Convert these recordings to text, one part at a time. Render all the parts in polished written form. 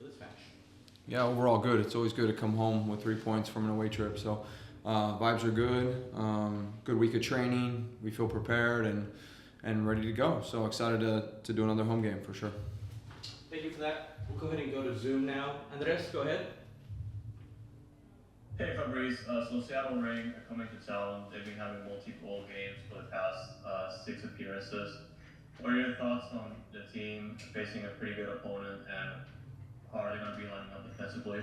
for this match? Yeah, overall good. It's always good to come home with 3 points from an away trip. So vibes are good. Good week of training. We feel prepared and ready to go. So excited to do another home game for sure. Thank you for that. We'll go ahead and go to Zoom now. Andres, go ahead. Hey Fabrice, so Seattle Reign are coming to town. They've been having multiple games for the past 6 appearances. What are your thoughts on the team facing a pretty good opponent, and how are they going to be lining up defensively?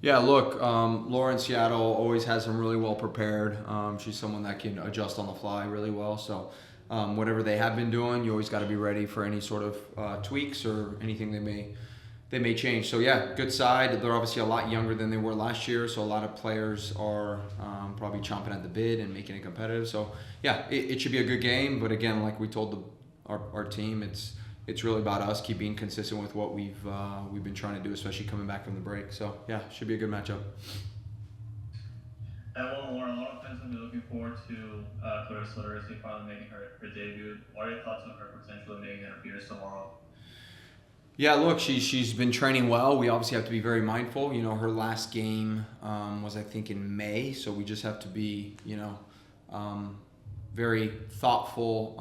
Yeah, look, Laura in Seattle always has them really well prepared. She's someone that can adjust on the fly really well. So whatever they have been doing, you always got to be ready for any sort of tweaks or anything they may change. So yeah, good side. They're obviously a lot younger than they were last year, so a lot of players are probably chomping at the bit and making it competitive. So yeah, it should be a good game. But again, like we told our team, it's really about us keep being consistent with what we've been trying to do, especially coming back from the break. So yeah, should be a good matchup. And one more, a lot of fans will be looking forward to Clarissa Literacy finally making her debut. What are your thoughts on her potentially making an appearance tomorrow? Yeah, look, she's been training well. We obviously have to be very mindful. You know, her last game was I think in May, so we just have to be very thoughtful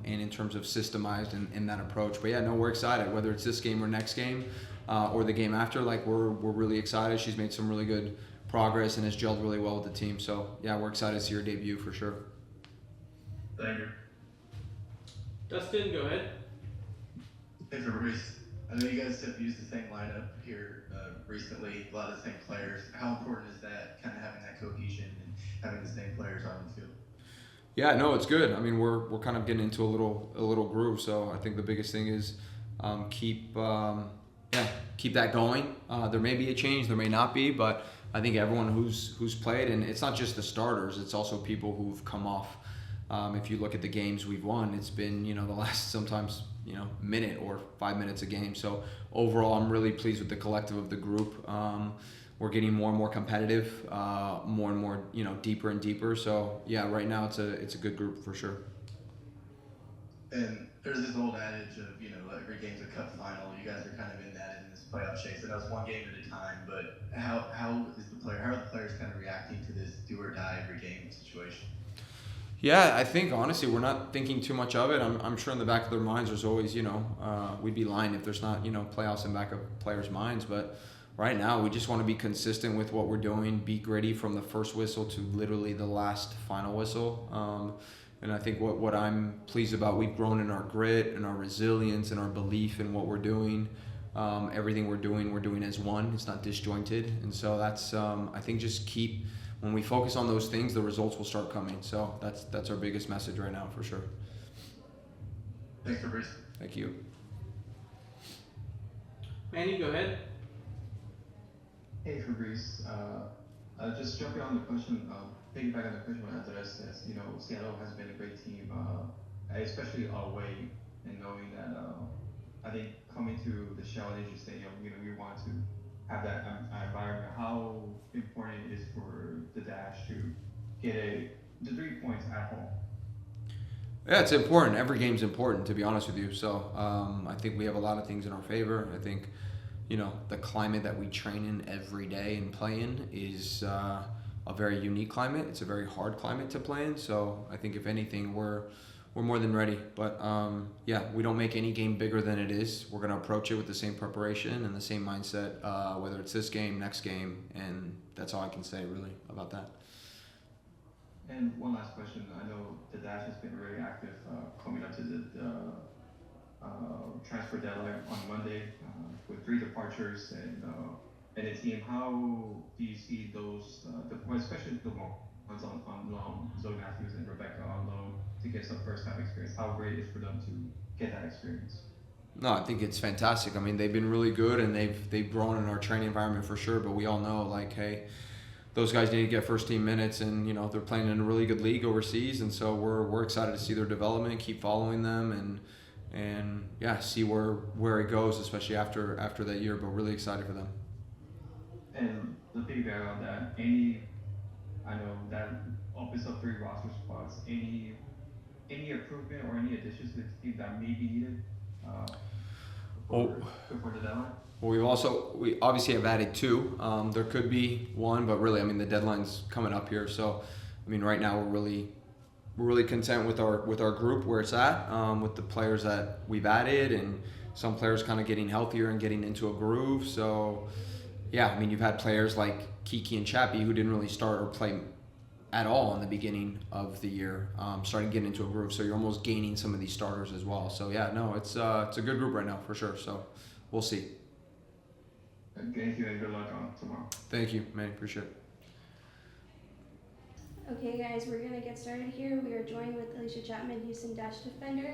and in terms of systemized in that approach. But yeah, no, we're excited. Whether it's this game or next game or the game after, like we're really excited. She's made some really good progress and has gelled really well with the team. So yeah, we're excited to see her debut for sure. Thank you. Dustin, go ahead. Hey Fabrice, I know you guys have used the same lineup here recently, a lot of the same players. How important is that, kind of having that cohesion and having the same players on the field? Yeah, no, it's good. I mean, we're kind of getting into a little groove. So I think the biggest thing is keep that going. There may be a change, there may not be, but I think everyone who's played, and it's not just the starters, it's also people who've come off. If you look at the games we've won, it's been the last sometimes minute or 5 minutes a game. So overall, I'm really pleased with the collective of the group. We're getting more and more competitive, more and more deeper and deeper. So yeah, right now it's a good group for sure. And there's this old adage of every game's a cup final. You guys are kind of in this playoff chase, and that's one game at a time. But how are the players kind of reacting to this do or die every game situation? Yeah, I think honestly we're not thinking too much of it. I'm sure in the back of their minds there's always we'd be lying if there's not playoffs in back of players' minds. But right now we just want to be consistent with what we're doing, be gritty from the first whistle to literally the last final whistle. And I think what I'm pleased about, we've grown in our grit and our resilience and our belief in what we're doing. Everything we're doing as one. It's not disjointed, and so that's I think just when we focus on those things, the results will start coming. So that's our biggest message right now for sure. Thanks, Fabrice. Thank you. Manny, go ahead. Hey Fabrice, just jumping on the question, piggyback on the question when Andres says, Seattle has been a great team, especially away, and knowing that I think coming to the Shell Energy Stadium, we want to have that environment. How important it is for the Dash to get the 3 points at home? Yeah, it's important. Every game's important, to be honest with you. So I think we have a lot of things in our favor. I think, the climate that we train in every day and play in is a very unique climate. It's a very hard climate to play in. So I think if anything, we're more than ready. But yeah, we don't make any game bigger than it is. We're going to approach it with the same preparation and the same mindset, whether it's this game, next game, and that's all I can say really about that. And one last question. I know the Dash has been very active coming up to the transfer deadline on Monday with 3 departures and a team. How do you see those, especially the ones on loan, Zoe Matthews and Rebecca on loan, to get some first-time experience? How great it is for them to get that experience? No, I think it's fantastic. I mean, they've been really good and they've grown in our training environment for sure. But we all know, like, hey, those guys need to get first team minutes, and they're playing in a really good league overseas, and so we're excited to see their development, keep following them, and yeah, see where it goes, especially after that year. But really excited for them. And the piggyback on that, I know that opens up 3 roster spots. Any improvement or any additions to the team that may be needed? before the deadline? Well, we obviously have added 2. There could be 1, but really, I mean, the deadline's coming up here. So, I mean, right now we're really content with our group where it's at, with the players that we've added, and some players kind of getting healthier and getting into a groove. So, yeah, I mean, you've had players like Kiki and Chappie who didn't really start or play at all in the beginning of the year, starting getting into a groove. So you're almost gaining some of these starters as well. So yeah, no, it's a good group right now for sure. So we'll see. Thank you and good luck on tomorrow. Thank you, man. Appreciate it. Okay guys, we're going to get started here. We are joined with Allysha Chapman, Houston Dash defender.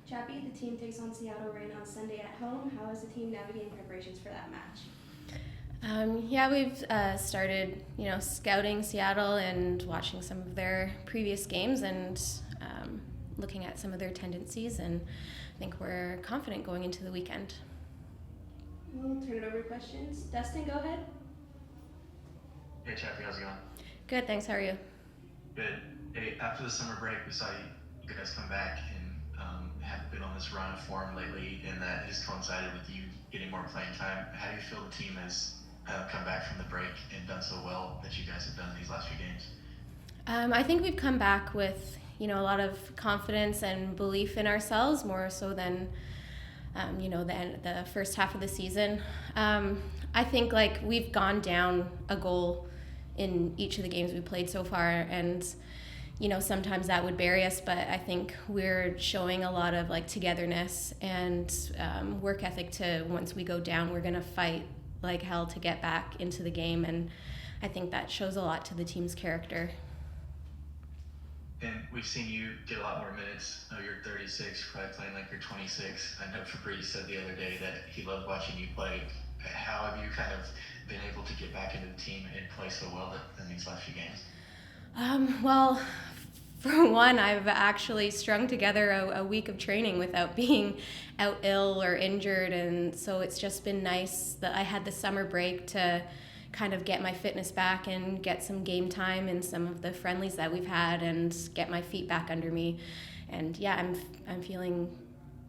Chappie, the team takes on Seattle Reign on Sunday at home. How is the team navigating preparations for that match? Yeah, we've started, scouting Seattle and watching some of their previous games and looking at some of their tendencies, and I think we're confident going into the weekend. We'll turn it over to questions. Dustin, go ahead. Hey, Chappie, how's it going? Good, thanks. How are you? Good. Hey, after the summer break, we saw you guys come back and have been on this run of form lately, and that has coincided with you getting more playing time. How do you feel the team has come back from the break and done so well that you guys have done these last few games? I think we've come back with, a lot of confidence and belief in ourselves, more so than, the first half of the season. I think we've gone down a goal in each of the games we played so far, and sometimes that would bury us, but I think we're showing a lot of togetherness and work ethic to, once we go down, we're gonna fight like hell to get back into the game, and I think that shows a lot to the team's character. And we've seen you get a lot more minutes. You're 36, probably playing like you're 26. I know Fabrice said the other day that he loved watching you play. How have you kind of been able to get back into the team and play so well in these last few games? Well, for one, I've actually strung together a week of training without being out ill or injured, and so it's just been nice that I had the summer break to kind of get my fitness back and get some game time in some of the friendlies that we've had and get my feet back under me. And yeah, I'm feeling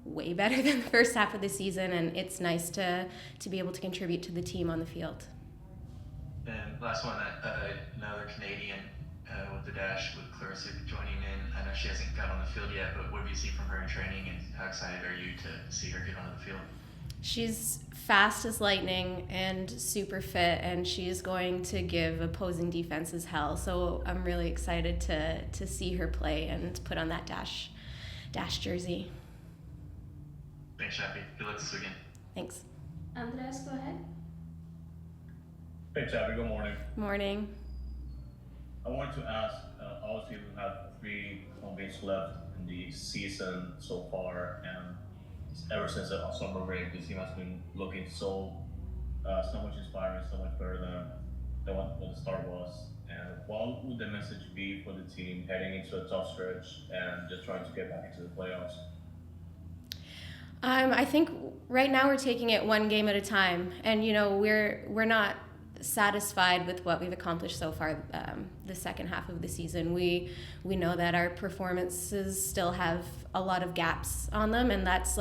way better than the first half of the season, and it's nice to be able to contribute to the team on the field. And last one, another Canadian with the Dash, with Clarissa joining in. I know she hasn't got on the field yet, but what have you seen from her in training, and how excited are you to see her get onto the field? She's fast as lightning and super fit, and she's going to give opposing defenses hell. So I'm really excited to see her play and put on that Dash jersey. Thanks, Chappie. Good luck this weekend. Thanks. Andres, go ahead. Hey, Chappie, good morning. Morning. I wanted to ask, obviously we have 3 home games left in the season so far, and ever since the summer break, the team has been looking so much inspiring, so much better than what the start was. And what would the message be for the team heading into a tough stretch and just trying to get back into the playoffs? I think right now we're taking it one game at a time, and we're not satisfied with what we've accomplished so far the second half of the season. We know that our performances still have a lot of gaps on them, and that's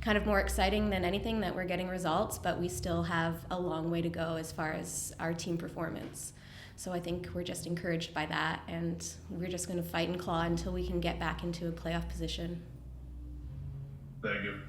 kind of more exciting than anything that we're getting results, but we still have a long way to go as far as our team performance. So I think we're just encouraged by that, and we're just going to fight and claw until we can get back into a playoff position. Thank you.